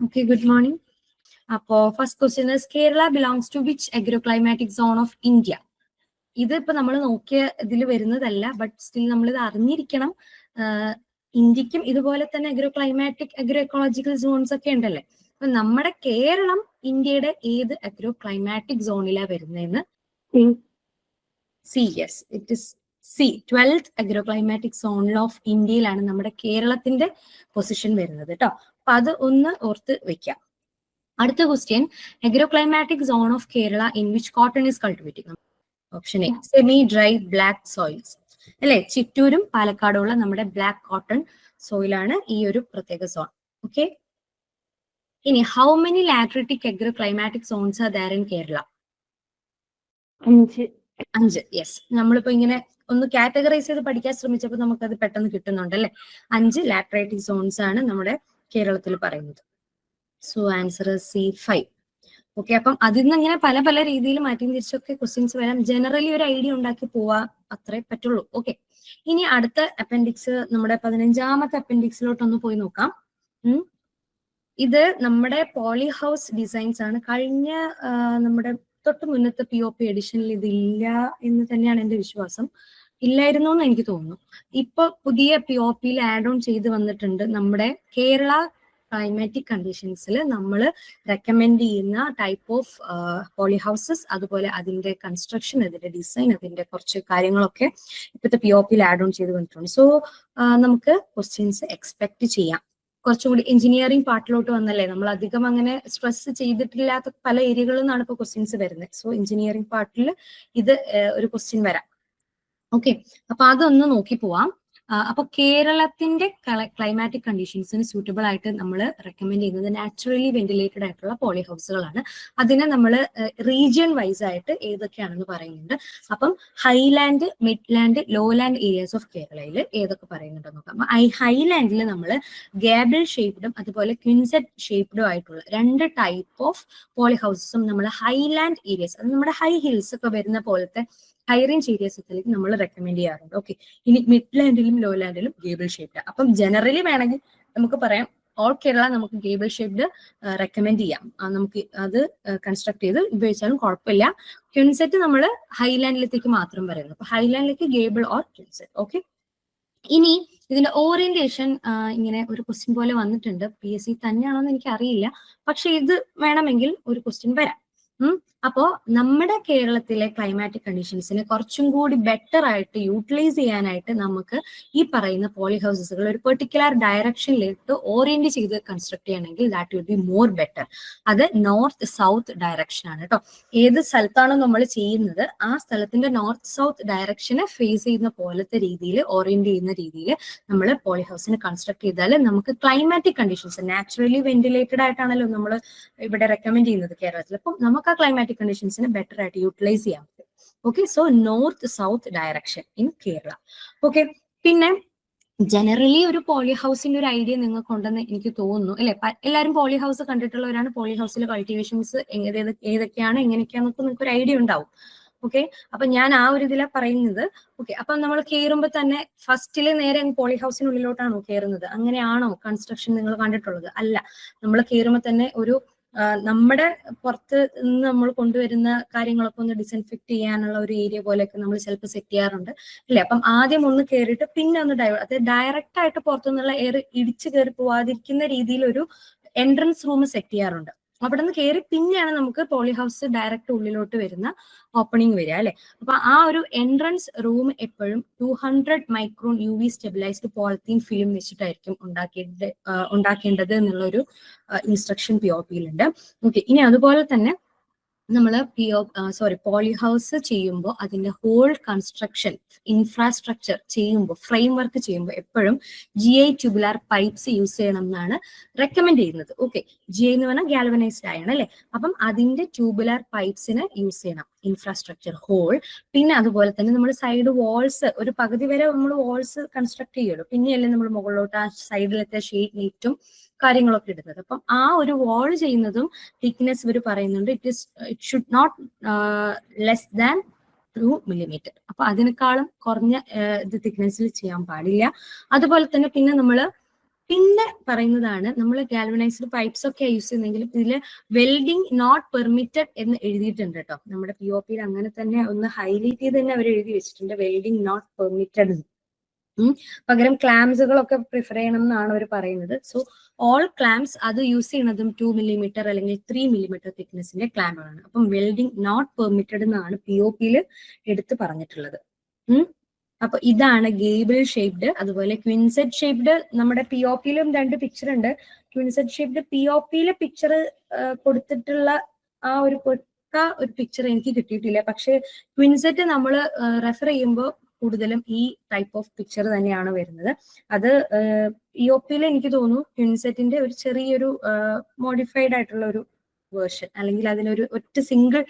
Okay, good morning. First question is Kerala belongs to which agroclimatic zone of India? ഇതിപ്പോ നമ്മൾ നോക്കിയ ഇതിൽ വരുന്നതല്ല, but still നമ്മൾ ഇത് അറിഞ്ഞിരിക്കണം. ഇന്ത്യക്കും ഇതുപോലെ തന്നെ അഗ്രോ എക്കോളജിക്കൽ സോൺസ് ഒക്കെ ഉണ്ടല്ലേ. അപ്പൊ നമ്മുടെ കേരളം ഇന്ത്യയുടെ ഏത് അഗ്രോക്ലൈമാറ്റിക് സോണിലാണ് വരുന്നതെന്ന്? C. Yes, it is C. 12th അഗ്രോക്ലൈമാറ്റിക് സോണിൽ ഓഫ് ഇന്ത്യയിലാണ് നമ്മുടെ കേരളത്തിന്റെ പൊസിഷൻ വരുന്നത് കേട്ടോ. അപ്പൊ അത് ഒന്ന് ഓർത്ത് വെക്കാം. അടുത്ത question, agroclimatic zone of Kerala in which cotton is cultivated? Option A semi dry black soils അല്ലെ. ചിറ്റൂരും പാലക്കാടും ഉള്ള നമ്മുടെ ബ്ലാക്ക് കോട്ടൺ സോയിലാണ് ഈ ഒരു പ്രത്യേക സോൺ. ഓക്കെ, ഇനി how many lateritic agroclimatic zones are there in Kerala? 5. Yes, നമ്മളിപ്പോ ഇങ്ങനെ ഒന്ന് കാറ്റഗറൈസ് ചെയ്ത് പഠിക്കാൻ ശ്രമിച്ചപ്പോൾ നമുക്കത് പെട്ടെന്ന് കിട്ടുന്നുണ്ട് അല്ലെ. 5 ലാട്രൈറ്റിക് സോൺസ് ആണ് നമ്മുടെ കേരളത്തിൽ പറയുന്നത്. So answer C 5. ഓക്കെ, അപ്പം അതിൽ നിന്ന് ഇങ്ങനെ പല പല രീതിയിൽ മാറ്റി തിരിച്ചൊക്കെ ക്വസ്റ്റ്യൻസ് വരാം. ജനറലി ഒരു ഐഡിയ ഉണ്ടാക്കി പോവാ, അത്രേ പറ്റുള്ളൂ. ഓക്കെ, ഇനി അടുത്ത അപ്പൻഡിക്സ്, നമ്മുടെ 15ാമത്തെ അപ്പൻഡിക്സിലോട്ടൊന്ന് പോയി നോക്കാം. ഇത് നമ്മുടെ പോളി ഹൗസ് ഡിസൈൻസ് ആണ്. കഴിഞ്ഞ നമ്മുടെ തൊട്ട് മുന്നത്തെ POP എഡിഷനിൽ ഇതില്ല എന്ന് തന്നെയാണ് എന്റെ വിശ്വാസം. ഇല്ലായിരുന്നു എന്ന് എനിക്ക് തോന്നുന്നു. ഇപ്പൊ പുതിയ POPയിൽ ആഡ് ഓൺ ചെയ്ത് വന്നിട്ടുണ്ട്. നമ്മുടെ കേരള ക്ലൈമാറ്റിക് കണ്ടീഷൻസിൽ നമ്മൾ റെക്കമെൻഡ് ചെയ്യുന്ന ടൈപ്പ് ഓഫ് പോളി ഹൗസസ്, അതുപോലെ അതിന്റെ കൺസ്ട്രക്ഷൻ, അതിന്റെ ഡിസൈൻ, അതിന്റെ കുറച്ച് കാര്യങ്ങളൊക്കെ ഇപ്പോഴത്തെ POPയിൽ ആഡ് ഓൺ ചെയ്ത് വന്നിട്ടുണ്ട്. സോ നമുക്ക് ക്വസ്റ്റ്യൻസ് എക്സ്പെക്ട് ചെയ്യാം. കുറച്ചും കൂടി എഞ്ചിനീയറിംഗ് പാർട്ടിലോട്ട് വന്നല്ലേ, നമ്മൾ അധികം അങ്ങനെ സ്ട്രെസ് ചെയ്തിട്ടില്ലാത്ത പല ഏരിയകളിൽ നിന്നാണ് ഇപ്പോൾ ക്വസ്റ്റ്യൻസ് വരുന്നത്. സോ എഞ്ചിനീയറിംഗ് പാർട്ടിൽ ഇത് ഒരു ക്വസ്റ്റ്യൻ വരാം. ഓക്കെ, അപ്പൊ അതൊന്ന് നോക്കി പോവാം. അപ്പൊ കേരളത്തിന്റെ ക്ലൈമാറ്റിക് കണ്ടീഷൻസിന് സൂട്ടബിൾ ആയിട്ട് നമ്മൾ റെക്കമെൻഡ് ചെയ്യുന്നത് നാച്ചുറലി വെന്റിലേറ്റഡ് ആയിട്ടുള്ള പോളി ഹൗസുകളാണ്. അതിനെ നമ്മൾ റീജിയൻ വൈസ് ആയിട്ട് ഏതൊക്കെയാണെന്ന് പറയുന്നുണ്ട്. അപ്പം Highland, Midland, lowland areas of കേരളയിൽ ഏതൊക്കെ പറയുന്നുണ്ടെന്ന് നോക്കാം. ഹൈലാൻഡിൽ നമ്മൾ ഗാബിൾ ഷേപ്ഡും അതുപോലെ ക്വിൻസെറ്റ് ഷേപ്ഡും ആയിട്ടുള്ള 2 ടൈപ്പ് ഓഫ് പോളി ഹൗസസും നമ്മൾ ഹൈലാൻഡ് ഏരിയസ്, അത് നമ്മുടെ ഹൈ ഹിൽസ് ഒക്കെ വരുന്ന പോലത്തെ ഹൈ റേഞ്ച് ഏരിയസിലേക്ക് നമ്മൾ റെക്കമെൻഡ് ചെയ്യാറുണ്ട്. ഓക്കെ, ഇനി മിഡ്ലാൻഡിലും ലോലാൻഡിലും ഗേബിൾ ഷേപ്ഡ്. അപ്പം ജനറലി വേണമെങ്കിൽ നമുക്ക് പറയാം ഓൾ കേരള നമുക്ക് ഗേബിൾ ഷേപ്ഡ് റെക്കമെൻഡ് ചെയ്യാം. നമുക്ക് അത് കൺസ്ട്രക്ട് ചെയ്ത് ഉപയോഗിച്ചാലും കുഴപ്പമില്ല. ക്വിൻസെറ്റ് നമ്മൾ ഹൈലാൻഡിലേക്ക് മാത്രം പറയുന്നത്. അപ്പൊ ഹൈലാൻഡിലേക്ക് ഗേബിൾ ഓർ ക്വിൻസെറ്റ്. ഓക്കെ, ഇനി ഇതിന്റെ ഓറിയന്റേഷൻ ഇങ്ങനെ ഒരു ക്വസ്റ്റ്യൻ പോലെ വന്നിട്ടുണ്ട്. PSC തന്നെയാണോന്ന് എനിക്ക് അറിയില്ല, പക്ഷെ ഇത് വേണമെങ്കിൽ ഒരു ക്വസ്റ്റ്യൻ വരാം. അപ്പോ നമ്മുടെ കേരളത്തിലെ ക്ലൈമാറ്റിക് കണ്ടീഷൻസിനെ കുറച്ചും കൂടി ബെറ്റർ ആയിട്ട് യൂട്ടിലൈസ് ചെയ്യാനായിട്ട് നമുക്ക് ഈ പറയുന്ന പോളി ഹൗസസുകൾ ഒരു പെർട്ടിക്കുലർ ഡയറക്ഷനിലേക്ക് ഓറിയന്റ് ചെയ്ത് കൺസ്ട്രക്ട് ചെയ്യണമെങ്കിൽ that will be more better. അത് നോർത്ത് സൗത്ത് ഡയറക്ഷൻ ആണ് കേട്ടോ. ഏത് സ്ഥലത്താണോ നമ്മൾ ചെയ്യുന്നത് ആ സ്ഥലത്തിന്റെ നോർത്ത് സൗത്ത് ഡയറക്ഷനെ ഫേസ് ചെയ്യുന്ന പോലത്തെ രീതിയിൽ, ഓറിയന്റ് ചെയ്യുന്ന രീതിയിൽ നമ്മൾ പോളി ഹൗസിനെ കൺസ്ട്രക്ട് ചെയ്താൽ നമുക്ക് ക്ലൈമാറ്റിക് കണ്ടീഷൻസ്, നാച്ചുറലി വെന്റിലേറ്റഡ് ആയിട്ടാണല്ലോ നമ്മൾ ഇവിടെ റെക്കമെൻഡ് ചെയ്യുന്നത് കേരളത്തിൽ. അപ്പം നമുക്ക് ആ ക്ലൈമാറ്റിക് കണ്ടീഷൻസിനെ ബെറ്റർ ആയിട്ട് യൂട്ടിലൈസ് ചെയ്യാൻ പറ്റും. Okay, so north south direction in Kerala. Okay, പിന്നെ ജനറലി ഒരു പോളി ഹൗസിന്റെ ഒരു ഐഡിയ നിങ്ങൾക്ക് ഉണ്ടെന്ന് എനിക്ക് തോന്നുന്നു അല്ലെ. എല്ലാവരും പോളി ഹൗസ് കണ്ടിട്ടുള്ളവരാണ്. പോളി ഹൗസിലെ കൾട്ടിവേഷൻസ് ഏതൊക്കെയാണ്, എങ്ങനെയൊക്കെയാണെന്നൊക്കെ നിങ്ങൾക്ക് ഒരു ഐഡിയ ഉണ്ടാവും. ഓക്കെ, അപ്പൊ ഞാൻ ആ ഒരു ഇതിലാണ് പറയുന്നത്. ഓക്കെ, അപ്പൊ നമ്മൾ കയറുമ്പോൾ തന്നെ ഫസ്റ്റില് നേരെ പോളി ഹൗസിനുള്ളിലോട്ടാണോ കയറുന്നത്? അങ്ങനെയാണോ കൺസ്ട്രക്ഷൻ നിങ്ങൾ കണ്ടിട്ടുള്ളത്? അല്ല, നമ്മൾ കയറുമ്പോൾ തന്നെ ഒരു നമ്മുടെ പുറത്ത് നിന്ന് നമ്മൾ കൊണ്ടുവരുന്ന കാര്യങ്ങളൊക്കെ ഒന്ന് ഡിസ്ഇൻഫെക്ട് ചെയ്യാനുള്ള ഒരു ഏരിയ പോലെയൊക്കെ നമ്മൾ ചിലപ്പോൾ സെറ്റ് ചെയ്യാറുണ്ട് അല്ലെ. അപ്പം ആദ്യം ഒന്ന് കയറിയിട്ട് പിന്നെ ഒന്ന് ഡയറക്റ്റ് ആയിട്ട് പുറത്തുനിന്നുള്ള എയർ ഇടിച്ചു കയറി പോവാതിരിക്കുന്ന രീതിയിൽ ഒരു എൻട്രൻസ് റൂം സെറ്റ് ചെയ്യാറുണ്ട്. അവിടെ നിന്ന് കയറി പിന്നെയാണ് നമുക്ക് പോളി ഹൗസ് ഡയറക്റ്റ് ഉള്ളിലോട്ട് വരുന്ന ഓപ്പണിംഗ് വരിക അല്ലെ. അപ്പൊ ആ ഒരു എൻട്രൻസ് റൂം എപ്പോഴും 200 micron UV stabilised polythene film വെച്ചിട്ടായിരിക്കും ഉണ്ടാക്കേണ്ടത് എന്നുള്ളൊരു ഇൻസ്ട്രക്ഷൻ POPയിലുണ്ട്. ഓക്കെ, ഇനി അതുപോലെ തന്നെ നമ്മൾ പോളി ഹൗസ് ചെയ്യുമ്പോൾ അതിന്റെ ഹോൾ കൺസ്ട്രക്ഷൻ ഇൻഫ്രാസ്ട്രക്ചർ ചെയ്യുമ്പോൾ, ഫ്രെയിം വർക്ക് ചെയ്യുമ്പോൾ എപ്പോഴും GI ട്യൂബുലാർ പൈപ്സ് യൂസ് ചെയ്യണം എന്നാണ് റെക്കമെൻഡ് ചെയ്യുന്നത്. ഓക്കെ, GI എന്ന് പറഞ്ഞാൽ ഗാൽവനൈസ്ഡ് അയൺ അല്ലെ. അപ്പം അതിന്റെ ട്യൂബുലാർ പൈപ്സിനെ യൂസ് ചെയ്യണം ഇൻഫ്രാസ്ട്രക്ചർ ഹോൾ. പിന്നെ അതുപോലെ തന്നെ നമ്മൾ സൈഡ് വാൾസ് ഒരു പകുതി വരെ നമ്മൾ വാൾസ് കൺസ്ട്രക്ട് ചെയ്യുമല്ലോ, പിന്നെയല്ലേ നമ്മൾ മുകളിലോട്ട് ആ സൈഡിലത്തെ ഷീറ്റ് നെറ്റും കാര്യങ്ങളൊക്കെ ഇടുന്നത്. അപ്പം ആ ഒരു വാൾ ചെയ്യുന്നതും തിക്നെസ് ഇവർ പറയുന്നുണ്ട് it should not less than 2 millimeter. അപ്പൊ അതിനേക്കാളും കുറഞ്ഞ ഇത് തിക്നെസ്സിൽ ചെയ്യാൻ പാടില്ല. അതുപോലെ തന്നെ പിന്നെ നമ്മൾ പിന്നെ പറയുന്നതാണ് നമ്മൾ ഗാൽവനൈസ്ഡ് പൈപ്സ് ഒക്കെ യൂസ് ചെയ്യുന്നെങ്കിലും ഇതിൽ വെൽഡിംഗ് നോട്ട് പെർമിറ്റഡ് എന്ന് എഴുതിയിട്ടുണ്ട് കേട്ടോ. നമ്മുടെ POP അങ്ങനെ തന്നെ ഒന്ന് ഹൈലൈറ്റ് ചെയ്ത് തന്നെ അവർ എഴുതി വെച്ചിട്ടുണ്ട്, വെൽഡിംഗ് നോട്ട് പെർമിറ്റഡ്. പകരം ക്ലാംസുകളൊക്കെ പ്രിഫർ ചെയ്യണം എന്നാണ് അവർ പറയുന്നത്. സോ ഓൾ ക്ലാംസ് അത് യൂസ് ചെയ്യുന്നതും 2 mm അല്ലെങ്കിൽ 3 mm തിക്നെസിന്റെ ക്ലാമ്പുകളാണ്. അപ്പം വെൽഡിംഗ് നോട്ട് പെർമിറ്റഡ് എന്നാണ് POP എടുത്ത് പറഞ്ഞിട്ടുള്ളത്. അപ്പൊ ഇതാണ് ഗേബിൾ ഷേപ്ഡ്. അതുപോലെ ക്വിൻസെറ്റ് ഷേപ്ഡ് നമ്മുടെ POP 2 പിക്ചർ ഉണ്ട്. ക്വിൻസെറ്റ് ഷേപ്ഡ് POP പിക്ചർ കൊടുത്തിട്ടുള്ള ആ ഒരു പിക്ചർ എനിക്ക് കിട്ടിയിട്ടില്ല. പക്ഷെ ക്വിൻസെറ്റ് നമ്മൾ റെഫർ ചെയ്യുമ്പോൾ കൂടുതലും ഈ ടൈപ്പ് ഓഫ് പിക്ചർ തന്നെയാണ് വരുന്നത്. അത് POP എനിക്ക് തോന്നുന്നു ക്വിൻസെറ്റിന്റെ ഒരു ചെറിയൊരു മോഡിഫൈഡ് ആയിട്ടുള്ള ഒരു വേർഷൻ, അല്ലെങ്കിൽ അതിനൊരു ഒറ്റ സിംഗിൾ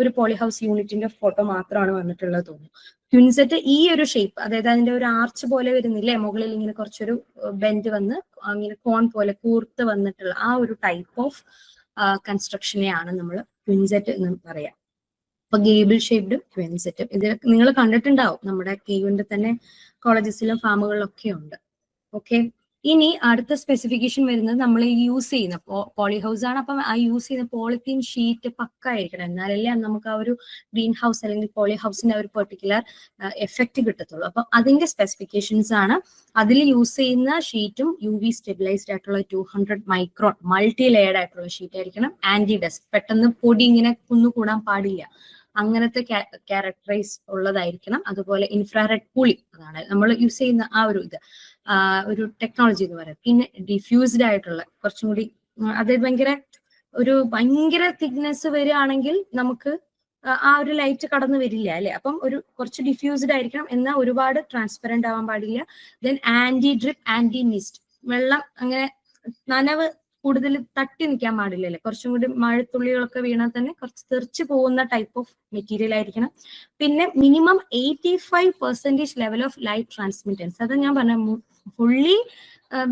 ഒരു പോളിഹൗസ് യൂണിറ്റിന്റെ ഫോട്ടോ മാത്രമാണ് വന്നിട്ടുള്ളത് തോന്നുന്നു. ക്വിൻസെറ്റ് ഈ ഒരു ഷേപ്പ്, അതായത് അതിന്റെ ഒരു ആർച്ച് പോലെ വരുന്നില്ലേ, മുകളിൽ ഇങ്ങനെ കുറച്ചൊരു ബെൻഡ് വന്ന് അങ്ങനെ കോൺ പോലെ കൂർത്ത് വന്നിട്ടുള്ള ആ ഒരു ടൈപ്പ് ഓഫ് കൺസ്ട്രക്ഷനെയാണ് നമ്മൾ ക്വിൻസെറ്റ് എന്ന് പറയാം. അപ്പൊ ഗേബിൾ ഷേപ്ഡ് ക്വിൻസെറ്റും ഇത് നിങ്ങൾ കണ്ടിട്ടുണ്ടാവും, നമ്മുടെ കീവിന്റെ തന്നെ കോളേജസിലും ഫാമുകളിലൊക്കെ ഉണ്ട്. ഓക്കെ, ഇനി അടുത്ത സ്പെസിഫിക്കേഷൻ വരുന്നത് നമ്മൾ യൂസ് ചെയ്യുന്ന പോളിഹൗസ് ആണ്. അപ്പം ആ യൂസ് ചെയ്യുന്ന പോളിത്തീൻ ഷീറ്റ് പക്ക ആയിരിക്കണം, എന്നാലല്ലേ നമുക്ക് ആ ഒരു ഗ്രീൻ ഹൗസ് അല്ലെങ്കിൽ പോളിഹൗസിന്റെ ഒരു പെർട്ടിക്കുലർ എഫക്റ്റ് കിട്ടത്തുള്ളൂ. അപ്പം അതിന്റെ സ്പെസിഫിക്കേഷൻസ് ആണ്. അതിൽ യൂസ് ചെയ്യുന്ന ഷീറ്റും UV സ്റ്റെബിലൈസ്ഡ് ആയിട്ടുള്ള 200 മൈക്രോൺ മൾട്ടി ലെയർഡ് ആയിട്ടുള്ള ഷീറ്റ് ആയിരിക്കണം. ആന്റി ഡസ്റ്റ്, പെട്ടെന്ന് പൊടി ഇങ്ങനെ കുന്നുകൂടാൻ പാടില്ല, അങ്ങനത്തെ ക്യാരക്ടറൈസ് ഉള്ളതായിരിക്കണം. അതുപോലെ ഇൻഫ്രാറെഡ് കൂളിംഗ്, അതാണ് നമ്മൾ യൂസ് ചെയ്യുന്ന ആ ഒരു ഒരു ടെക്നോളജി എന്ന് പറയാം. പിന്നെ ഡിഫ്യൂസ്ഡ് ആയിട്ടുള്ള കുറച്ചും കൂടി, അതായത് ഭയങ്കര തിക്നെസ് വരികയാണെങ്കിൽ നമുക്ക് ആ ഒരു ലൈറ്റ് കടന്നു വരില്ല അല്ലെ. അപ്പം ഒരു കുറച്ച് ഡിഫ്യൂസ്ഡ് ആയിരിക്കണം, എന്നാൽ ഒരുപാട് ട്രാൻസ്പെറന്റ് ആവാൻ പാടില്ല. Then anti drip, anti mist, വെള്ളം അങ്ങനെ നനവ് കൂടുതൽ തട്ടി നിൽക്കാൻ പാടില്ലല്ലേ, കുറച്ചും കൂടി മഴത്തുള്ളികളൊക്കെ വീണാൽ തന്നെ കുറച്ച് തെറിച്ച് പോകുന്ന ടൈപ്പ് ഓഫ് മെറ്റീരിയൽ ആയിരിക്കണം. പിന്നെ minimum 85% level of light transmittance, അത് ഞാൻ പറഞ്ഞ ഫുള്ളി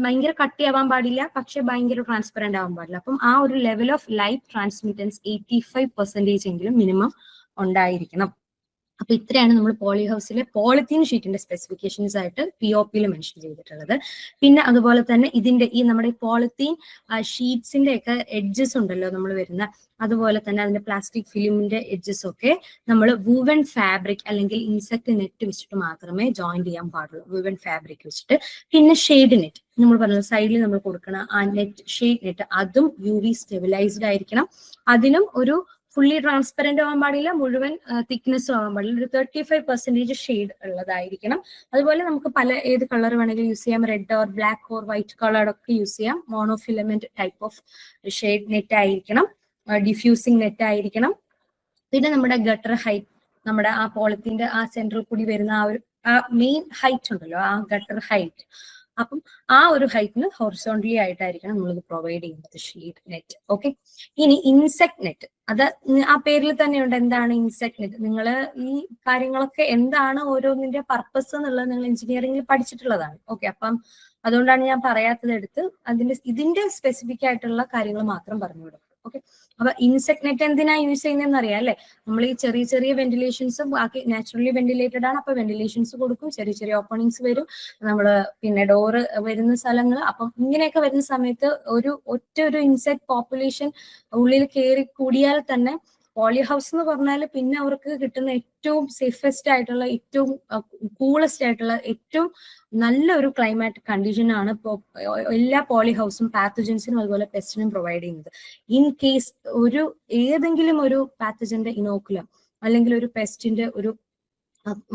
ഭയങ്കര കട്ടിയാവാൻ പാടില്ല, പക്ഷെ ഭയങ്കര ട്രാൻസ്പെറന്റ് ആവാൻ പാടില്ല. അപ്പം ആ ഒരു ലെവൽ ഓഫ് ലൈറ്റ് ട്രാൻസ്മിറ്റൻസ് 85% എങ്കിലും മിനിമം ഉണ്ടായിരിക്കണം. അപ്പൊ ഇത്രയാണ് നമ്മൾ പോളിഹൗസിലെ പോളിത്തീൻ ഷീറ്റിന്റെ സ്പെസിഫിക്കേഷൻസ് ആയിട്ട് POP മെൻഷൻ ചെയ്തിട്ടുള്ളത്. പിന്നെ അതുപോലെ തന്നെ ഇതിന്റെ നമ്മുടെ പോളിത്തീൻ ഷീറ്റ്സിന്റെ ഒക്കെ എഡ്ജസ് ഉണ്ടല്ലോ നമ്മൾ വരുന്ന, അതുപോലെ തന്നെ അതിന്റെ പ്ലാസ്റ്റിക് ഫിലിമിന്റെ എഡ്ജസ് ഒക്കെ നമ്മൾ വൂവൻ ഫാബ്രിക് അല്ലെങ്കിൽ ഇൻസെക്ട് നെറ്റ് വെച്ചിട്ട് മാത്രമേ ജോയിൻ ചെയ്യാൻ പാടുള്ളൂ, വൂവൻ ഫാബ്രിക് വെച്ചിട്ട്. പിന്നെ ഷെയ്ഡ് നെറ്റ് നമ്മൾ പറഞ്ഞ സൈഡിൽ നമ്മൾ കൊടുക്കണം ആ നെറ്റ്, ഷെയ്ഡ് നെറ്റ്, അതും UV സ്റ്റെബിലൈസ്ഡ് ആയിരിക്കണം. അതിനും ഒരു ഫുള്ളി ട്രാൻസ്പെറന്റ് ആവാൻ പാടില്ല, മുഴുവൻ തിക്നെസ്സും ആവാൻ പാടില്ല, ഒരു 35% ഷെയ്ഡ് ഉള്ളതായിരിക്കണം. അതുപോലെ നമുക്ക് ഏത് കളർ വേണമെങ്കിലും യൂസ് ചെയ്യാം, red or black or white colour ഒക്കെ യൂസ് ചെയ്യാം. Monofilament type of shade net ആയിരിക്കണം, ഡിഫ്യൂസിങ് നെറ്റ് ആയിരിക്കണം. പിന്നെ നമ്മുടെ ഗട്ടർ ഹൈറ്റ്, നമ്മുടെ ആ പോളിത്തിന്റെ ആ സെന്ററിൽ കൂടി വരുന്ന ആ മെയിൻ ഹൈറ്റ് ഉണ്ടല്ലോ, ആ ഗട്ടർ ഹൈറ്റ്, അപ്പം ആ ഒരു ഹൈറ്റിന് ഹൊറിസോണ്ടലി ആയിട്ടായിരിക്കണം നമ്മളിത് പ്രൊവൈഡ് ചെയ്യുന്നത് ഷീറ്റ് നെറ്റ്. ഓക്കെ, ഇനി ഇൻസെക്ട് നെറ്റ്, അത് ആ പേരിൽ തന്നെയുണ്ട് എന്താണ് ഇൻസെക്ട് നെറ്റ്. നിങ്ങൾ ഈ കാര്യങ്ങളൊക്കെ എന്താണ് ഓരോന്നിന്റെ പർപ്പസ് എന്നുള്ളത് നിങ്ങൾ എഞ്ചിനീയറിംഗിൽ പഠിച്ചിട്ടുള്ളതാണ്. ഓക്കെ, അപ്പം അതുകൊണ്ടാണ് ഞാൻ പറയാത്തത് എടുത്ത് ഇതിന്റെ സ്പെസിഫിക് ആയിട്ടുള്ള കാര്യങ്ങൾ മാത്രം പറഞ്ഞുവിടും. ഓക്കെ, അപ്പൊ ഇൻസെക്ട് നെറ്റ് എന്തിനാ യൂസ് ചെയ്യുന്നതെന്ന് അറിയാം അല്ലെ. നമ്മൾ ഈ ചെറിയ ചെറിയ വെന്റിലേഷൻസ്, ബാക്കി നാച്ചുറലി വെന്റിലേറ്റഡ് ആണ്, അപ്പൊ വെന്റിലേഷൻസ് കൊടുക്കും, ചെറിയ ചെറിയ ഓപ്പണിങ്സ് വരും, നമ്മള് പിന്നെ ഡോറ് വരുന്ന സ്ഥലങ്ങൾ. അപ്പം ഇങ്ങനെയൊക്കെ വരുന്ന സമയത്ത് ഒറ്റ ഒരു ഇൻസെക്ട് പോപ്പുലേഷൻ ഉള്ളിൽ കയറി കൂടിയാൽ തന്നെ പോളിഹൗസ് എന്ന് പറഞ്ഞാൽ പിന്നെ അവർക്ക് കിട്ടുന്ന ഏറ്റവും സേഫസ്റ്റ് ആയിട്ടുള്ള, ഏറ്റവും കൂളസ്റ്റ് ആയിട്ടുള്ള, ഏറ്റവും നല്ലൊരു ക്ലൈമാറ്റിക് കണ്ടീഷൻ ആണ് ഇപ്പോൾ എല്ലാ പോളിഹൗസും പാത്തജൻസിനും അതുപോലെ പെസ്റ്റിനും പ്രൊവൈഡ് ചെയ്യുന്നത്. ഇൻ കേസ് ഏതെങ്കിലും ഒരു പാത്തജന്റെ ഇനോക്കുലം അല്ലെങ്കിൽ ഒരു പെസ്റ്റിന്റെ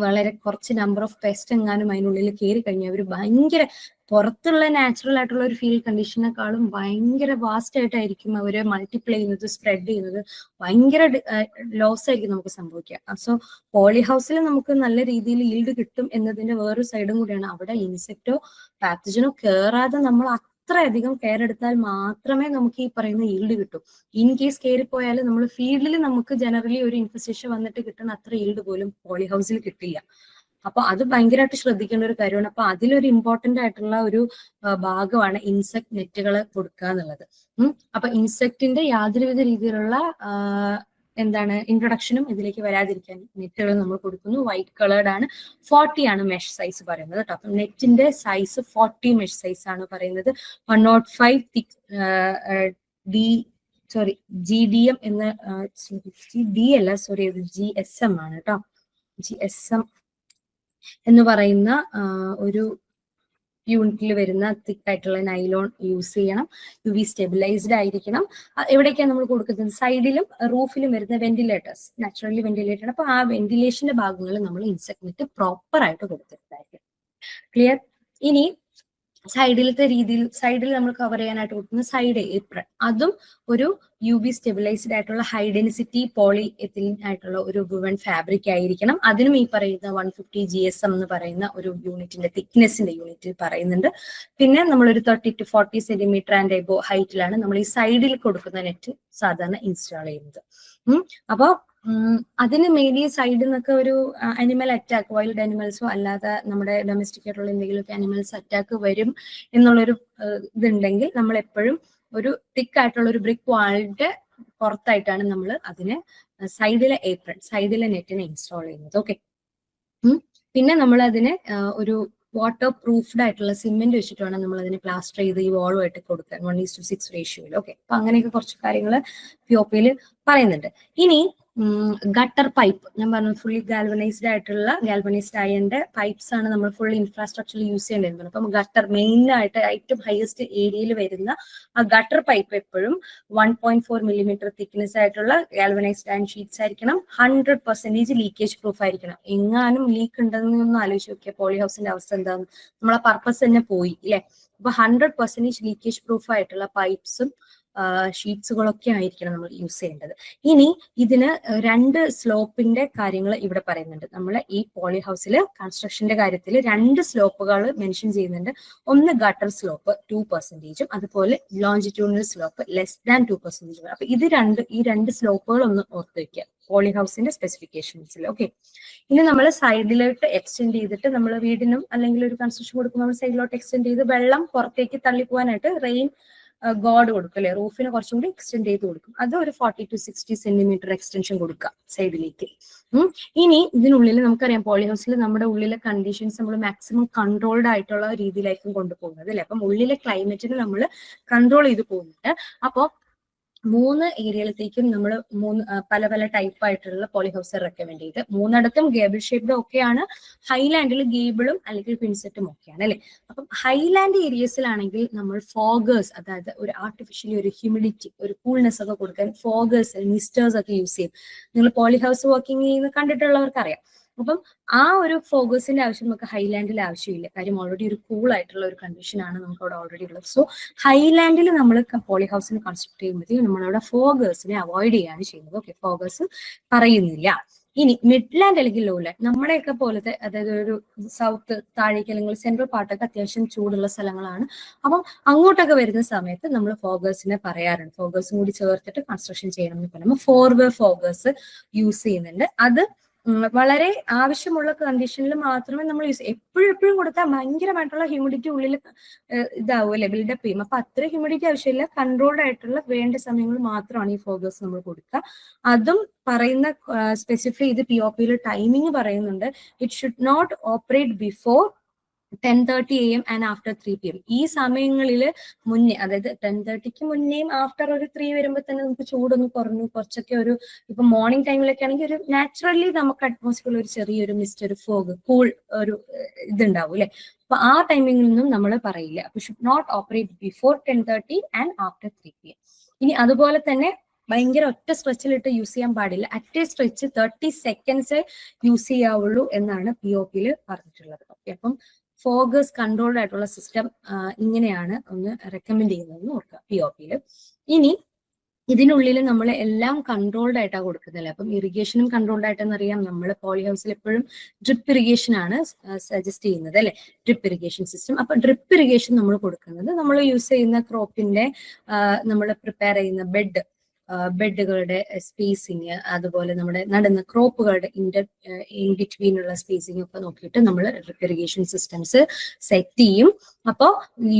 വളരെ കുറച്ച് നമ്പർ ഓഫ് പെസ്റ്റ് എങ്ങാനും അതിനുള്ളിൽ കയറി കഴിഞ്ഞാൽ അവർ ഭയങ്കര പുറത്തുള്ള നാച്ചുറൽ ആയിട്ടുള്ള ഒരു ഫീൽഡ് കണ്ടീഷനെക്കാളും ഭയങ്കര വാസ്റ്റ് ആയിട്ടായിരിക്കും അവര് മൾട്ടിപ്ലൈ ചെയ്യുന്നത്, സ്പ്രെഡ് ചെയ്യുന്നത്, ഭയങ്കര ലോസ് ആയിരിക്കും നമുക്ക് സംഭവിക്കുക. സോ പോളിഹൗസിൽ നമുക്ക് നല്ല രീതിയിൽ ഈൽഡ് കിട്ടും എന്നതിന്റെ വേറൊരു സൈഡും കൂടിയാണ്. അവിടെ ഇൻസെക്റ്റോ പാത്തജനോ കയറാതെ നമ്മൾ അത്രയധികം കെയർ എടുത്താൽ മാത്രമേ നമുക്ക് ഈ പറയുന്ന ഈൽഡ് കിട്ടും. ഇൻ കേസ് കയറിപ്പോയാൽ നമ്മൾ ഫീൽഡിൽ നമുക്ക് ജനറലി ഒരു ഇൻഫെസ്റ്റേഷൻ വന്നിട്ട് കിട്ടുന്ന അത്ര ഈൽഡ് പോലും പോളിഹൗസിൽ കിട്ടില്ല. അപ്പൊ അത് ഭയങ്കരമായിട്ട് ശ്രദ്ധിക്കേണ്ട ഒരു കാര്യമാണ്. അപ്പൊ അതിലൊരു ഇമ്പോർട്ടന്റ് ആയിട്ടുള്ള ഒരു ഭാഗമാണ് ഇൻസെക്ട് നെറ്റുകൾ കൊടുക്കുക എന്നുള്ളത്. അപ്പൊ ഇൻസെക്റ്റിന്റെ യാതൊരുവിധ രീതിയിലുള്ള എന്താണ് ഇൻട്രൊഡക്ഷനും ഇതിലേക്ക് വരാതിരിക്കാൻ നെറ്റുകൾ നമ്മൾ കൊടുക്കുന്നു. വൈറ്റ് കളേർഡ് ആണ്. 40 ആണ് മെഷ് സൈസ് പറയുന്നത് കേട്ടോ. അപ്പം നെറ്റിന്റെ സൈസ് 40 മെഷ് സൈസ് ആണ് പറയുന്നത്. 105 തിക് GDM എന്ന GD അല്ല, സോറി, ഇത് GSM ആണ് കേട്ടോ. GSM എന്ന് പറയുന്ന ഒരു യൂണിറ്റിൽ വരുന്ന തിക്ക് ആയിട്ടുള്ള നൈലോൺ യൂസ് ചെയ്യണം. UV സ്റ്റെബിലൈസ്ഡ് ആയിരിക്കണം. എവിടേക്കാണ് നമ്മൾ കൊടുക്കുന്നത്? സൈഡിലും റൂഫിലും വരുന്ന വെന്റിലേറ്റേഴ്സ്, നാച്ചുറലി വെന്റിലേറ്റഡ്. അപ്പൊ ആ വെന്റിലേഷന്റെ ഭാഗങ്ങൾ നമ്മൾ ഇൻസെക്ട് നെറ്റ് പ്രോപ്പർ ആയിട്ട് കൊടുത്തിട്ടുണ്ടായിരിക്കും. ക്ലിയർ? ഇനി സൈഡിലത്തെ രീതിയിൽ, സൈഡിൽ നമ്മൾ കവർ ചെയ്യാനായിട്ട് കൊടുക്കുന്ന സൈഡ് ഏപ്രൺ, അതും ഒരു UV സ്റ്റെബിലൈസ്ഡ് ആയിട്ടുള്ള ഹൈ ഡെൻസിറ്റി പോളി എത്തിലീൻ ആയിട്ടുള്ള ഒരു വുവൺ ഫാബ്രിക് ആയിരിക്കണം. അതിനും ഈ പറയുന്ന 150 GSM എന്ന് പറയുന്ന ഒരു യൂണിറ്റിന്റെ തിക്നെസിന്റെ യൂണിറ്റ് പറയുന്നുണ്ട്. പിന്നെ നമ്മളൊരു 30 to 40 സെന്റിമീറ്റർ ആൻഡ് എബോ ഹൈറ്റിലാണ് നമ്മൾ ഈ സൈഡിൽ കൊടുക്കുന്ന നെറ്റ് സാധാരണ ഇൻസ്റ്റാൾ ചെയ്യുന്നത്. അപ്പോ അതിന് മെയിൻലി സൈഡിൽ നിന്നൊക്കെ ഒരു അനിമൽ അറ്റാക്ക്, വൈൽഡ് അനിമൽസോ അല്ലാതെ നമ്മുടെ ഡൊമസ്റ്റിക് ആയിട്ടുള്ള എന്തെങ്കിലുമൊക്കെ അനിമൽസ് അറ്റാക്ക് വരും എന്നുള്ളൊരു ഇതുണ്ടെങ്കിൽ നമ്മൾ എപ്പോഴും ഒരു തിക്ക് ആയിട്ടുള്ള ഒരു ബ്രിക്ക് വാളിന്റെ പുറത്തായിട്ടാണ് നമ്മൾ അതിനെ സൈഡിലെ ഏപ്രൺ, സൈഡിലെ നെറ്റിനെ ഇൻസ്റ്റാൾ ചെയ്യുന്നത്. ഓക്കെ. പിന്നെ നമ്മൾ അതിനെ ഒരു വാട്ടർ പ്രൂഫ്ഡ് ആയിട്ടുള്ള സിമെന്റ് വെച്ചിട്ട് വേണം നമ്മൾ അതിനെ പ്ലാസ്റ്റർ ചെയ്ത് ഈ വാളുമായിട്ട് കൊടുക്കാൻ 1:6 റേഷ്യോയിൽ. ഓക്കെ. അപ്പൊ അങ്ങനെയൊക്കെ കുറച്ച് കാര്യങ്ങൾ POP പറയുന്നുണ്ട്. ഇനി ഗട്ടർ പൈപ്പ്, ഞാൻ പറഞ്ഞു ഫുള്ളി ഗാൽവനൈസ്ഡ് ആയിട്ടുള്ള ഗാൽവനൈസ്ഡ് അയന്റെ പൈപ്പ്സ് ആണ് നമ്മൾ ഫുൾ ഇൻഫ്രാസ്ട്രക്ചറിൽ യൂസ് ചെയ്യേണ്ടിരുന്നത്. അപ്പം ഗട്ടർ മെയിൻ ആയിട്ട് ഏറ്റവും ഹയസ്റ്റ് ഏരിയയിൽ വരുന്ന ആ ഗട്ടർ പൈപ്പ് എപ്പോഴും 1.4 millimeter തിക്നെസ് ആയിട്ടുള്ള ഗാൽവനൈസ്ഡ് അയൺ ഷീറ്റ്സ് ആയിരിക്കണം. 100% ലീക്കേജ് പ്രൂഫ് ആയിരിക്കണം. എങ്ങാനും ലീക്ക് ഉണ്ടെന്ന് ആലോചിച്ച് നോക്കിയാൽ പോളി ഹൗസിന്റെ അവസ്ഥ എന്താന്ന്, നമ്മളെ പർപ്പസ് തന്നെ പോയി ഇല്ലേ. അപ്പൊ 100% ലീക്കേജ് പ്രൂഫ് ആയിട്ടുള്ള പൈപ്പ്സും ഷീറ്റ്സുകളൊക്കെ ആയിരിക്കണം നമ്മൾ യൂസ് ചെയ്യേണ്ടത്. ഇനി ഇതിന് 2 സ്ലോപ്പിന്റെ കാര്യങ്ങൾ ഇവിടെ പറയുന്നുണ്ട്. നമ്മൾ ഈ പോളി ഹൗസിൽ കൺസ്ട്രക്ഷന്റെ കാര്യത്തിൽ 2 സ്ലോപ്പുകൾ മെൻഷൻ ചെയ്യുന്നുണ്ട്. ഒന്ന് ഗട്ടർ സ്ലോപ്പ് 2%, അതുപോലെ ലോഞ്ചിറ്റ്യൂണൽ സ്ലോപ്പ് <2%. അപ്പൊ ഈ രണ്ട് സ്ലോപ്പുകൾ ഒന്ന് ഓർത്ത് വെക്കുക പോളി ഹൗസിന്റെ സ്പെസിഫിക്കേഷൻസിൽ. ഓക്കെ. ഇനി നമ്മൾ സൈഡിലോട്ട് എക്സ്റ്റെൻഡ് ചെയ്തിട്ട് നമ്മൾ വീടിനും അല്ലെങ്കിൽ ഒരു കൺസ്ട്രക്ഷൻ കൊടുക്കുമ്പോൾ നമ്മൾ സൈഡിലോട്ട് എക്സ്റ്റെൻഡ് ചെയ്ത് വെള്ളം പുറത്തേക്ക് തള്ളിപ്പോവാനായിട്ട് റെയിൻ ഗോഡ് കൊടുക്കും അല്ലെ, റൂഫിന് കുറച്ചും കൂടി എക്സ്റ്റെൻഡ് ചെയ്ത് കൊടുക്കും. അത് ഒരു 40 to 60 സെന്റിമീറ്റർ എക്സ്റ്റൻഷൻ കൊടുക്കുക സൈഡിലേക്ക്. ഇനി ഇതിനുള്ളിൽ നമുക്കറിയാം പോളി ഹൗസിൽ നമ്മുടെ ഉള്ളിലെ കണ്ടീഷൻസ് നമ്മൾ മാക്സിമം കൺട്രോൾഡ് ആയിട്ടുള്ള രീതിയിലായിരിക്കും കൊണ്ടുപോകുന്നത് അല്ലെ. അപ്പം ഉള്ളിലെ ക്ലൈമറ്റിന് നമ്മൾ കൺട്രോൾ ചെയ്ത് പോകുന്നുണ്ട്. അപ്പോൾ 3 ഏരിയയിലത്തേക്കും നമ്മൾ പല പല ടൈപ്പ് ആയിട്ടുള്ള പോളി ഹൗസ് റെക്കമെൻഡ് ചെയ്ത് 3 ഗേബിൾ ഷേപ്ഡ് ഒക്കെയാണ്. ഹൈലാൻഡിൽ ഗേബിളും അല്ലെങ്കിൽ പിൻസെറ്റും ഒക്കെയാണ് അല്ലെ. അപ്പം ഹൈലാൻഡ് ഏരിയസിലാണെങ്കിൽ നമ്മൾ ഫോഗേഴ്സ്, അതായത് ഒരു ആർട്ടിഫിഷ്യലി ഒരു ഹ്യൂമിഡിറ്റി, ഒരു കൂൾനെസ് ഒക്കെ കൊടുക്കാൻ ഫോഗേഴ്സ്, മിസ്റ്റേഴ്സ് ഒക്കെ യൂസ് ചെയ്യും. നിങ്ങൾ പോളി ഹൗസ് വർക്കിംഗ് ചെയ്യുന്ന കണ്ടിട്ടുള്ളവർക്ക് അറിയാം. അപ്പം ആ ഒരു ഫോഗസിന്റെ ആവശ്യം നമുക്ക് ഹൈലാൻഡിൽ ആവശ്യമില്ല. കാര്യം ഓൾറെഡി ഒരു കൂൾ ആയിട്ടുള്ള ഒരു കണ്ടീഷനാണ് നമുക്ക് അവിടെ ഓൾറെഡി ഉള്ളത്. സോ ഹൈലാൻഡിൽ നമ്മൾ പോളി ഹൗസിന് കൺസ്ട്രക്ട് ചെയ്യുമ്പോഴത്തേക്കും നമ്മളവിടെ ഫോഗേഴ്സിനെ അവോയ്ഡ് ചെയ്യാണ് ചെയ്യുന്നത്. ഓക്കെ, ഫോഗേഴ്സ് പറയുന്നില്ല. ഇനി മിഡ്ലാൻഡ് അല്ലെങ്കിൽ ലോലാൻഡ്, നമ്മുടെയൊക്കെ പോലത്തെ, അതായത് ഒരു സൗത്ത് താഴേക്ക് അല്ലെങ്കിൽ സെൻട്രൽ പാർട്ടൊക്കെ അത്യാവശ്യം ചൂടുള്ള സ്ഥലങ്ങളാണ്. അപ്പം അങ്ങോട്ടൊക്കെ വരുന്ന സമയത്ത് നമ്മൾ ഫോഗേഴ്സിനെ പറയാറുണ്ട്. ഫോഗേഴ്സും കൂടി ചേർത്തിട്ട് കൺസ്ട്രക്ഷൻ ചെയ്യണം എന്ന് പറയുമ്പോൾ 4-way ഫോഗേഴ്സ് യൂസ് ചെയ്യുന്നുണ്ട്. അത് വളരെ ആവശ്യമുള്ള കണ്ടീഷനിൽ മാത്രമേ നമ്മൾ യൂസ്. എപ്പോഴും കൊടുത്താൽ ഭയങ്കരമായിട്ടുള്ള ഹ്യൂമിഡിറ്റി ഉള്ളിൽ ഇതാവും അല്ലെ, ബിൽഡപ്പ് ചെയ്യും. അപ്പൊ അത്ര ഹ്യൂമിഡിറ്റി ആവശ്യമില്ല. കൺട്രോൾഡ് ആയിട്ടുള്ള വേണ്ട സമയങ്ങളിൽ മാത്രമാണ് ഈ ഫോഗേഴ്സ് നമ്മൾ കൊടുക്കുക. അതും പറയുന്ന സ്പെസിഫൈ ചെയ്ത് POP ടൈമിങ് പറയുന്നുണ്ട്. It should not operate before 10:30 AM and after 3 PM. ഈ സമയങ്ങളിൽ മുന്നേ, അതായത് 10:30 മുന്നേയും ആഫ്റ്റർ ഒരു 3 വരുമ്പോൾ തന്നെ നമുക്ക് ചൂടൊന്ന് കുറഞ്ഞു, കുറച്ചൊക്കെ ഒരു, ഇപ്പൊ മോർണിംഗ് ടൈമിലൊക്കെ ആണെങ്കിൽ ഒരു നാച്ചുറലി നമുക്ക് അറ്റ്മോസ്ഫിയറിൽ ഒരു ചെറിയൊരു മിസ്റ്റ്, ഒരു ഫോഗ്, കൂൾ ഒരു ഇതുണ്ടാവും അല്ലെ. അപ്പൊ ആ ടൈമിങ്ങിലൊന്നും നമ്മൾ പറയില്ല. അപ്പൊ should not operate before 10:30 and after 3 PM. ഇനി അതുപോലെ തന്നെ ഭയങ്കര ഒറ്റ സ്ട്രെച്ചിലിട്ട് യൂസ് ചെയ്യാൻ പാടില്ല. At a stretch 30 seconds use ചെയ്യാവുള്ളൂ എന്നാണ് POP പറഞ്ഞിട്ടുള്ളത്. ഓക്കെ, അപ്പം ഫോഗേഴ്സ് കൺട്രോൾഡ് ആയിട്ടുള്ള സിസ്റ്റം ഇങ്ങനെയാണ് ഒന്ന് റെക്കമെൻഡ് ചെയ്യുന്നതെന്ന് ഓർക്കുക POP. ഇനി ഇതിനുള്ളിൽ നമ്മൾ എല്ലാം കൺട്രോൾഡ് ആയിട്ടാണ് കൊടുക്കുന്നില്ല. അപ്പം ഇറിഗേഷനും കൺട്രോൾഡ് ആയിട്ടെന്ന് അറിയാം. നമ്മൾ പോളി ഹൗസിൽ എപ്പോഴും ഡ്രിപ്പ് ഇറിഗേഷൻ ആണ് സജസ്റ്റ് ചെയ്യുന്നത് അല്ലെ, ഡ്രിപ്പ് ഇറിഗേഷൻ സിസ്റ്റം. അപ്പൊ ഡ്രിപ്പ് ഇറിഗേഷൻ നമ്മൾ കൊടുക്കുന്നത് നമ്മൾ യൂസ് ചെയ്യുന്ന ക്രോപ്പിന്റെ, നമ്മൾ പ്രിപ്പയർ ചെയ്യുന്ന ബെഡ്, ബെഡുകളുടെ സ്പേസിങ്, അതുപോലെ നമ്മുടെ നടുന്ന ക്രോപ്പുകളുടെ ഇൻ ബിറ്റ്വീൻ ഉള്ള സ്പേസിങ് ഒക്കെ നോക്കിയിട്ട് നമ്മൾ ഡ്രിപ്പ് ഇറിഗേഷൻ സിസ്റ്റംസ് സെറ്റ് ചെയ്യും. അപ്പോൾ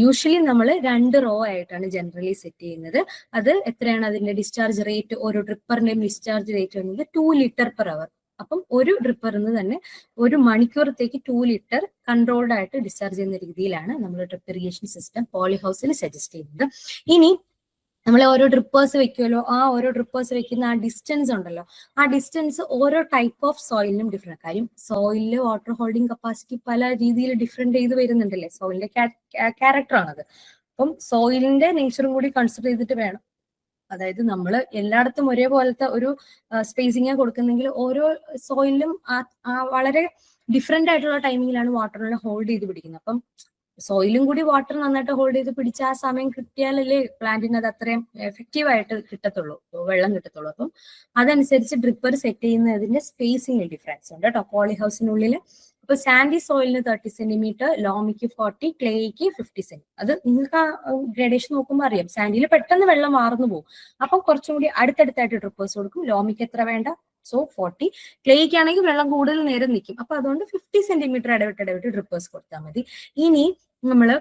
യൂഷ്വലി നമ്മൾ 2 റോ ആയിട്ടാണ് ജനറലി സെറ്റ് ചെയ്യുന്നത്. അത് എത്രയാണ് അതിന്റെ ഡിസ്ചാർജ് റേറ്റ്, ഓരോ ഡ്രിപ്പറിന്റെയും ഡിസ്ചാർജ് റേറ്റ് വരുന്നത് 2 ലിറ്റർ പെർ അവർ. അപ്പം ഒരു ഡ്രിപ്പറിന് തന്നെ 1 മണിക്കൂറത്തേക്ക് 2 ലിറ്റർ കൺട്രോൾഡ് ആയിട്ട് ഡിസ്ചാർജ് ചെയ്യുന്ന രീതിയിലാണ് നമ്മൾ ഡ്രിപ്പ് ഇറിഗേഷൻ സിസ്റ്റം പോളി ഹൗസിൽ സജസ്റ്റ് ചെയ്യുന്നത്. ഇനി നമ്മൾ ഓരോ ഡ്രിപ്പേഴ്സ് വെക്കുമല്ലോ, ആ ഓരോ ഡ്രിപ്പേഴ്സ് വെക്കുന്ന ആ ഡിസ്റ്റൻസ് ഉണ്ടല്ലോ, ആ ഡിസ്റ്റൻസ് ഓരോ ടൈപ്പ് ഓഫ് സോയിലിനും ഡിഫറെന്റ്. കാര്യം സോയിലില് വാട്ടർ ഹോൾഡിംഗ് കപ്പാസിറ്റി പല രീതിയിൽ ഡിഫറെന്റ് ചെയ്ത് വരുന്നുണ്ടല്ലേ, സോയിലിന്റെ ക്യാരക്ടർ ആണത്. അപ്പം സോയിലിന്റെ നേച്ചറും കൂടി കൺസിഡർ ചെയ്തിട്ട് വേണം. അതായത് നമ്മൾ എല്ലായിടത്തും ഒരേപോലത്തെ ഒരു സ്പേസിംഗ് കൊടുക്കുന്നെങ്കിൽ ഓരോ സോയിലും വളരെ ഡിഫറെന്റ് ആയിട്ടുള്ള ടൈമിങ്ങിലാണ് വാട്ടറിനെ ഹോൾഡ് ചെയ്ത് പിടിക്കുന്നത്. അപ്പം സോയിലും കൂടി വാട്ടർ നന്നായിട്ട് ഹോൾഡ് ചെയ്ത് പിടിച്ച ആ സമയം കിട്ടിയാലല്ലേ പ്ലാന്റിന് അത് അത്രയും എഫക്റ്റീവ് ആയിട്ട് കിട്ടത്തുള്ളൂ, വെള്ളം കിട്ടത്തുള്ളൂ. അപ്പം അതനുസരിച്ച് ഡ്രിപ്പർ സെറ്റ് ചെയ്യുന്നതിന്റെ സ്പേസിംഗ് ഡിഫറൻസ് ഉണ്ട് കേട്ടോ പോളി ഹൗസിനുള്ളിൽ. അപ്പൊ സാൻഡി സോയിലിന് 30 സെന്റിമീറ്റർ, ലോമിക്ക് 40, ക്ലേയ്ക്ക് 50 സെന്റി. അത് നിങ്ങൾക്ക് ആ ഗ്രഡേഷൻ നോക്കുമ്പോൾ അറിയാം, സാൻഡിയിൽ പെട്ടെന്ന് വെള്ളം വാർന്നു പോകും. അപ്പൊ കുറച്ചും കൂടി അടുത്തടുത്തായിട്ട് ഡ്രിപ്പേഴ്സ് കൊടുക്കും. ലോമിക്ക് എത്ര വേണ്ട, സോ 40. ക്ലേയ്ക്ക് ആണെങ്കിൽ വെള്ളം കൂടുതൽ നേരം നിൽക്കും. അപ്പൊ അതുകൊണ്ട് 50 സെന്റിമീറ്റർ ഇടവിട്ട് ഡ്രിപ്പേഴ്സ് കൊടുത്താൽ മതി. ഇനി നമ്മള്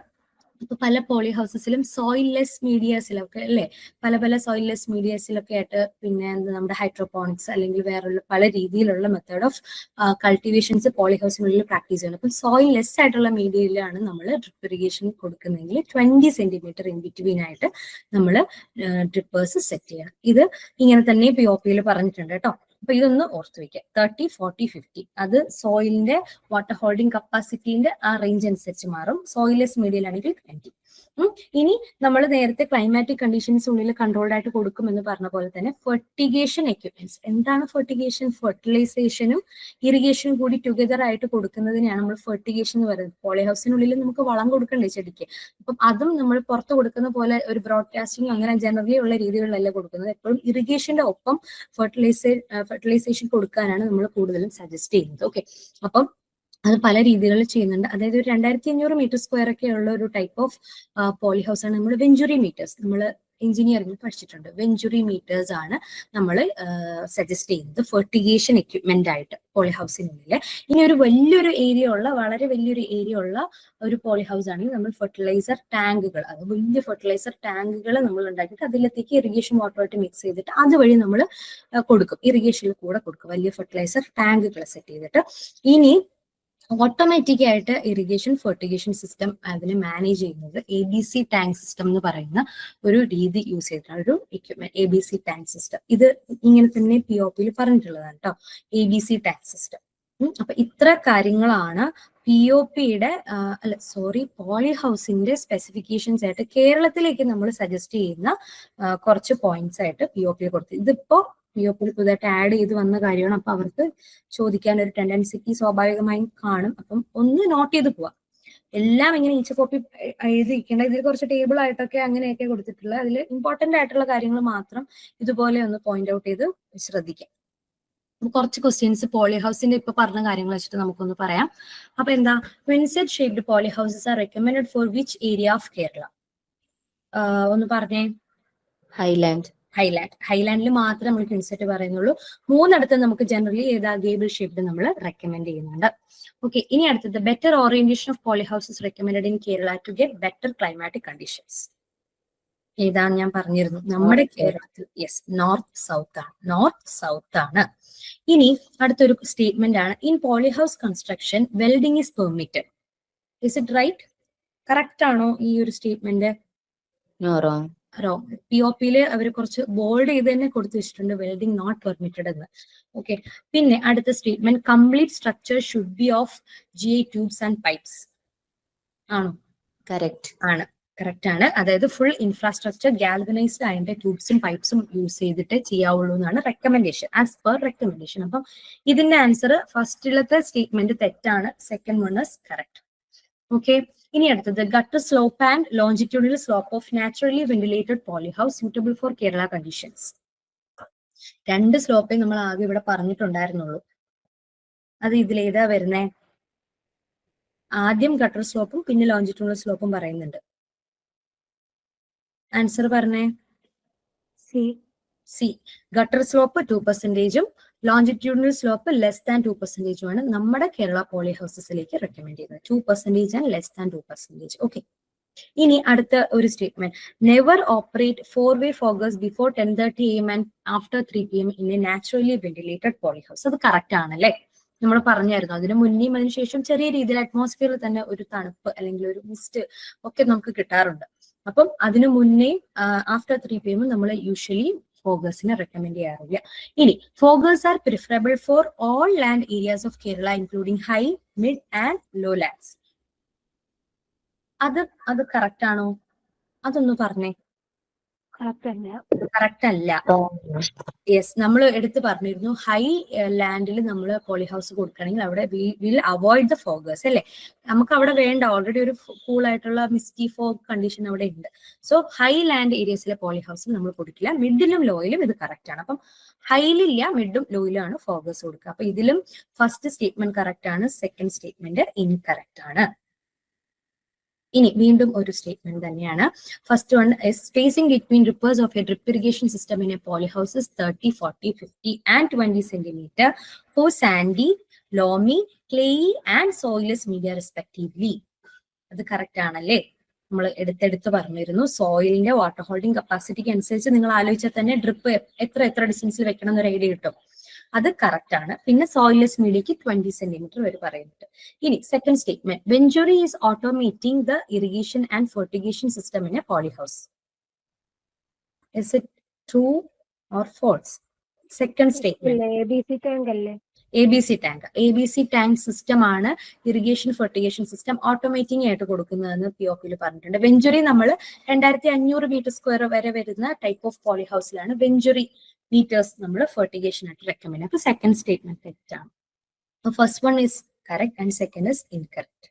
ഇപ്പൊ പല പോളി ഹൗസസിലും സോയിൽലെസ് മീഡിയാസിലൊക്കെ അല്ലെ, പല സോയിൽലെസ് മീഡിയാസിലൊക്കെ ആയിട്ട് പിന്നെ നമ്മുടെ ഹൈഡ്രോപോണിക്സ് അല്ലെങ്കിൽ വേറെ പല രീതിയിലുള്ള മെത്തേഡ് ഓഫ് കൾട്ടിവേഷൻസ് പോളി ഹൗസിനുള്ളിൽ പ്രാക്ടീസ് ചെയ്യണം. അപ്പൊ സോയിൽലെസ് ആയിട്ടുള്ള മീഡിയയിലാണ് നമ്മൾ ഡ്രിപ്പ് ഇറിഗേഷൻ കൊടുക്കുന്നതെങ്കിൽ 20 സെന്റിമീറ്റർ ഇൻ ബിറ്റ്വീൻ ആയിട്ട് നമ്മൾ ഡ്രിപ്പേഴ്സ് സെറ്റ് ചെയ്യണം. ഇത് ഇങ്ങനെ തന്നെ POP പറഞ്ഞിട്ടുണ്ട് കേട്ടോ. അപ്പൊ ഇതൊന്ന് ഓർത്ത് വെക്കുക. 30, 40, 50 അത് സോയിലിന്റെ വാട്ടർ ഹോൾഡിംഗ് കപ്പാസിറ്റിന്റെ ആ റേഞ്ച് അനുസരിച്ച് മാറും. സോയിൽലെസ് മീഡിയയിലാണെങ്കിൽ 20. ഇനി നമ്മൾ നേരത്തെ ക്ലൈമാറ്റിക് കണ്ടീഷൻസ് ഉള്ളിൽ കൺട്രോൾഡ് ആയിട്ട് കൊടുക്കുമെന്ന് പറഞ്ഞ പോലെ തന്നെ ഫെർട്ടിഗേഷൻ എക്യുപ്മെന്റ്സ്. എന്താണ് ഫെർട്ടിഗേഷൻ? ഫെർട്ടിലൈസേഷനും ഇറിഗേഷനും കൂടി ടുഗദർ ആയിട്ട് കൊടുക്കുന്നതിനെയാണ് നമ്മൾ ഫെർട്ടിഗേഷൻ എന്ന് പറയുന്നത്. പോളി ഹൗസിനുള്ളിൽ നമുക്ക് വളം കൊടുക്കണ്ടേ ചെടിക്ക്, അപ്പം അതും നമ്മൾ പുറത്ത് കൊടുക്കുന്ന പോലെ ഒരു ബ്രോഡ്കാസ്റ്റിംഗ് അങ്ങനെ ജനറലി ഉള്ള രീതികളിലല്ല കൊടുക്കുന്നത്. എപ്പോഴും ഇറിഗേഷന്റെ ഒപ്പം ഫെർട്ടിലൈസേഷൻ കൊടുക്കാനാണ് നമ്മൾ കൂടുതലും സജസ്റ്റ് ചെയ്യുന്നത്. ഓക്കെ, അപ്പം അത് പല രീതികളിൽ ചെയ്യുന്നുണ്ട്. അതായത് ഒരു 2500 മീറ്റർ സ്ക്വയർ ഒക്കെ ഉള്ള ഒരു ടൈപ്പ് ഓഫ് പോളി ഹൗസ് ആണ് നമ്മൾ വെഞ്ചുറി മീറ്റേഴ്സ്, നമ്മൾ എഞ്ചിനീയറിംഗിൽ പഠിച്ചിട്ടുണ്ട്. വെഞ്ചുറി മീറ്റേഴ്സ് ആണ് നമ്മൾ സജസ്റ്റ് ചെയ്യുന്നത് ഫെർട്ടിഗേഷൻ എക്യുപ്മെന്റ് ആയിട്ട് പോളി ഹൗസിനുള്ളിൽ. ഇനി ഒരു വലിയൊരു ഏരിയ ഉള്ള, വളരെ വലിയൊരു ഏരിയ ഉള്ള ഒരു പോളി ഹൗസ് ആണെങ്കിൽ നമ്മൾ ഫെർട്ടിലൈസർ ടാങ്കുകൾ, അത് വലിയ ഫെർട്ടിലൈസർ ടാങ്കുകൾ നമ്മൾ ഉണ്ടാക്കിയിട്ട് അതിലേക്ക് ഇറിഗേഷൻ വാട്ടറുമായിട്ട് മിക്സ് ചെയ്തിട്ട് അതുവഴി നമ്മൾ കൊടുക്കും, ഇറിഗേഷനിൽ കൂടെ കൊടുക്കും, വലിയ ഫെർട്ടിലൈസർ ടാങ്കുകൾ സെറ്റ് ചെയ്തിട്ട്. ഇനി ഓട്ടോമാറ്റിക് ആയിട്ട് ഇറിഗേഷൻ ഫെർട്ടിഗേഷൻ സിസ്റ്റം അതിനെ മാനേജ് ചെയ്യുന്നത് ABC ടാങ്ക് സിസ്റ്റം എന്ന് പറയുന്ന ഒരു രീതി യൂസ് ചെയ്തിട്ടാണ്, ഒരു എക്യുപ്മെന്റ് ABC ടാങ്ക് സിസ്റ്റം. ഇത് ഇങ്ങനെ തന്നെ POP പറഞ്ഞിട്ടുള്ളതാണ് കേട്ടോ, ABC ടാങ്ക് സിസ്റ്റം. അപ്പൊ ഇത്ര കാര്യങ്ങളാണ് POPയുടെ പോളി ഹൗസിന്റെ സ്പെസിഫിക്കേഷൻസ് ആയിട്ട് കേരളത്തിലേക്ക് നമ്മൾ സജസ്റ്റ് ചെയ്യുന്ന കുറച്ച് പോയിന്റ്സ് ആയിട്ട് POP കൊടുത്തത്. ഇതിപ്പോ POP പുതുതായിട്ട് ആഡ് ചെയ്ത് വന്ന കാര്യമാണ്. അപ്പൊ അവർക്ക് ചോദിക്കാൻ ഒരു ടെൻഡൻസിക്ക് സ്വാഭാവികമായും കാണും. അപ്പം ഒന്ന് നോട്ട് ചെയ്ത് പോവാം. എല്ലാം ഇങ്ങനെ ഈച്ച കോപ്പി എഴുതിയിരിക്കേണ്ട, ഇതിൽ കുറച്ച് ടേബിൾ ആയിട്ടൊക്കെ അങ്ങനെയൊക്കെ കൊടുത്തിട്ടുള്ള, അതിൽ ഇമ്പോർട്ടന്റ് ആയിട്ടുള്ള കാര്യങ്ങൾ മാത്രം ഇതുപോലെ ഒന്ന് പോയിന്റ് ഔട്ട് ചെയ്ത് ശ്രദ്ധിക്കാം. കുറച്ച് ക്വസ്റ്റ്യൻസ് പോളി ഹൗസിന്റെ ഇപ്പൊ പറഞ്ഞ കാര്യങ്ങൾ വെച്ചിട്ട് നമുക്കൊന്ന് പറയാം. അപ്പൊ എന്താ, quonset shaped poly houses are recommended for which area of Kerala? ഒന്ന് പറഞ്ഞേ. ഹൈലാൻഡിൽ മാത്രമേ നമ്മൾ ക്വിൻസെറ്റ് പറയുന്നുള്ളൂ. 3 നമുക്ക് ജനറലി ഏതാ ഗേബിൾ ഷേപ്ഡ് നമ്മൾ റെക്കമെൻഡ് ചെയ്യുന്നുണ്ട്. ഓക്കെ, ഇനി അടുത്തത് better orientation of poly houses recommended in Kerala to get better climatic conditions. ഏതാണ് ഞാൻ പറഞ്ഞിരുന്നു, നമ്മുടെ കേരളത്തിൽ യെസ് നോർത്ത് സൗത്ത് ആണ്. ഇനി അടുത്തൊരു സ്റ്റേറ്റ്മെന്റ് ആണ്, in poly house construction welding is permitted. Is it right? Correct ആണോ ഈ ഒരു സ്റ്റേറ്റ്മെന്റ്? POPയില് അവർ കുറച്ച് ബോൾഡ് ചെയ്ത് തന്നെ കൊടുത്തു വെച്ചിട്ടുണ്ട്, വെൽഡിംഗ് നോട്ട് പെർമിറ്റഡ് എന്ന്. ഓക്കെ, പിന്നെ അടുത്ത statement, complete structure should be of GI tubes and pipes. ആണോ? കറക്റ്റ് ആണ്. അതായത് ഫുൾ ഇൻഫ്രാസ്ട്രക്ചർ ഗാൽവനൈസ്ഡ് ആയതിന്റെ ട്യൂബ്സും പൈപ്സും യൂസ് ചെയ്തിട്ട് ചെയ്യാവുള്ളൂ എന്നാണ് റെക്കമെൻഡേഷൻ, ആസ് പെർ റെക്കമെൻഡേഷൻ. അപ്പം ഇതിന്റെ ആൻസർ ഫസ്റ്റിലത്തെ സ്റ്റേറ്റ്മെന്റ് തെറ്റാണ്, second one is correct. Okay, ഇനി അടുത്തത് gutter slope and longitudinal slope of naturally ventilated poly house suitable for Kerala conditions. 2 സ്ലോപ്പേ നമ്മൾ ആകെ ഇവിടെ പറഞ്ഞിട്ടുണ്ടായിരുന്നുള്ളൂ. അത് ഇതിലേതാ വരുന്നേ? ആദ്യം ഗട്ടർ സ്ലോപ്പും പിന്നെ ലോഞ്ചിറ്റ്യൂഡിനൽ സ്ലോപ്പും പറയുന്നുണ്ട്. ആൻസർ പറഞ്ഞേ. C gutter slope 2%, longitudinal slope less than 2% ആണ് നമ്മുടെ കേരള പോളി ഹൗസസിലേക്ക് റെക്കമെൻഡ് ചെയ്യുന്നത്. 2% ആൻഡ് ലെസ് ദാൻ 2%. ഓക്കെ. ഇനി അടുത്ത ഒരു statement, never operate 4-way foggers before 10:30 AM and after 3 PM in a naturally ventilated poly house. അത് correct ആണല്ലേ? നമ്മൾ പറഞ്ഞായിരുന്നു അതിന് മുന്നേയും അതിനുശേഷം ചെറിയ രീതിയിൽ അറ്റ്മോസ്ഫിയറിൽ തന്നെ ഒരു തണുപ്പ് അല്ലെങ്കിൽ ഒരു മിസ്റ്റ് ഒക്കെ നമുക്ക് കിട്ടാറുണ്ട്. അപ്പം അതിനു മുന്നേ ആഫ്റ്റർ 3 PM നമ്മൾ യൂഷ്വലി ഫോഗേഴ്സിനെ റെക്കമെൻഡ് ചെയ്യാറില്ല. ഇനി foggers are preferable for all land areas of Kerala including high, mid and low lands. അത് കറക്റ്റ് ആണോ? അതൊന്ന് പറഞ്ഞേ. കറക്റ്റ് അല്ല. യെസ്, നമ്മൾ എടുത്ത് പറഞ്ഞിരുന്നു ഹൈ ലാൻഡിൽ നമ്മൾ പോളി ഹൗസ് കൊടുക്കണമെങ്കിൽ അവിടെ വിൽ അവോയ്ഡ് ദ ഫോഗേഴ്സ് അല്ലേ. നമുക്ക് അവിടെ വേണ്ട, ഓൾറെഡി ഒരു കൂൾ ആയിട്ടുള്ള മിസ്റ്റി ഫോഗ് കണ്ടീഷൻ അവിടെ ഉണ്ട്. സോ ഹൈ ലാൻഡ് ഏരിയസിലെ പോളി ഹൗസിൽ നമ്മൾ കൊടുക്കില്ല. മിഡിലും ലോയിലും ഇത് കറക്റ്റ് ആണ്. അപ്പം ഹൈയിലില്ല, മിഡും ലോയിലും ആണ് ഫോഗേഴ്സ് കൊടുക്കുക. അപ്പൊ ഇതിലും ഫസ്റ്റ് സ്റ്റേറ്റ്മെന്റ് കറക്റ്റ് ആണ്, സെക്കൻഡ് സ്റ്റേറ്റ്മെന്റ് ഇൻകറക്റ്റ് ആണ്. ഇനി വീണ്ടും ഒരു സ്റ്റേറ്റ്മെന്റ് തന്നെയാണ്. First one, spacing between drippers of a drip irrigation system in a poly houses 30, 40, 50 and 20 centimetre for sandy, loamy, clayey and soilless media respectively. അത് correct ആണല്ലേ? നമ്മൾ എടുത്തെടുത്ത് പറഞ്ഞിരുന്നു സോയിലിന്റെ വാട്ടർ ഹോൾഡിംഗ് കപ്പാസിറ്റിക്ക് അനുസരിച്ച് നിങ്ങൾ ആലോചിച്ചാൽ തന്നെ ഡ്രിപ്പ് എത്ര ഡിസ്റ്റൻസിൽ വെക്കണം എന്നൊരു ഐഡിയ കിട്ടും. അത് കറക്റ്റ് ആണ്. പിന്നെ സോയിലസ് മീഡിയക്ക് 20 സെന്റിമീറ്റർ വരെ പറയുന്നുണ്ട്. ഇനി second statement, venturi is automating the irrigation and fertigation system in a poly house. Is it true or false? Second statement ABC tank അല്ലേ? ABC ടാങ്ക് സിസ്റ്റം ആണ് ഇറിഗേഷൻ ഫെർട്ടിഗേഷൻ സിസ്റ്റം ഓട്ടോമേറ്റിംഗ് ആയിട്ട് കൊടുക്കുന്നതെന്ന് POP പറഞ്ഞിട്ടുണ്ട്. Venturi നമ്മൾ 2500 metre square വരെ വരുന്ന type of poly ഹൗസിലാണ് venturi meters നമ്മൾ ഫെർട്ടിഗേഷൻ ആയിട്ട് റെക്കമെൻഡ്. അപ്പൊ സെക്കൻഡ് സ്റ്റേറ്റ്മെന്റ് തെറ്റാണ്. First one is correct and second is incorrect.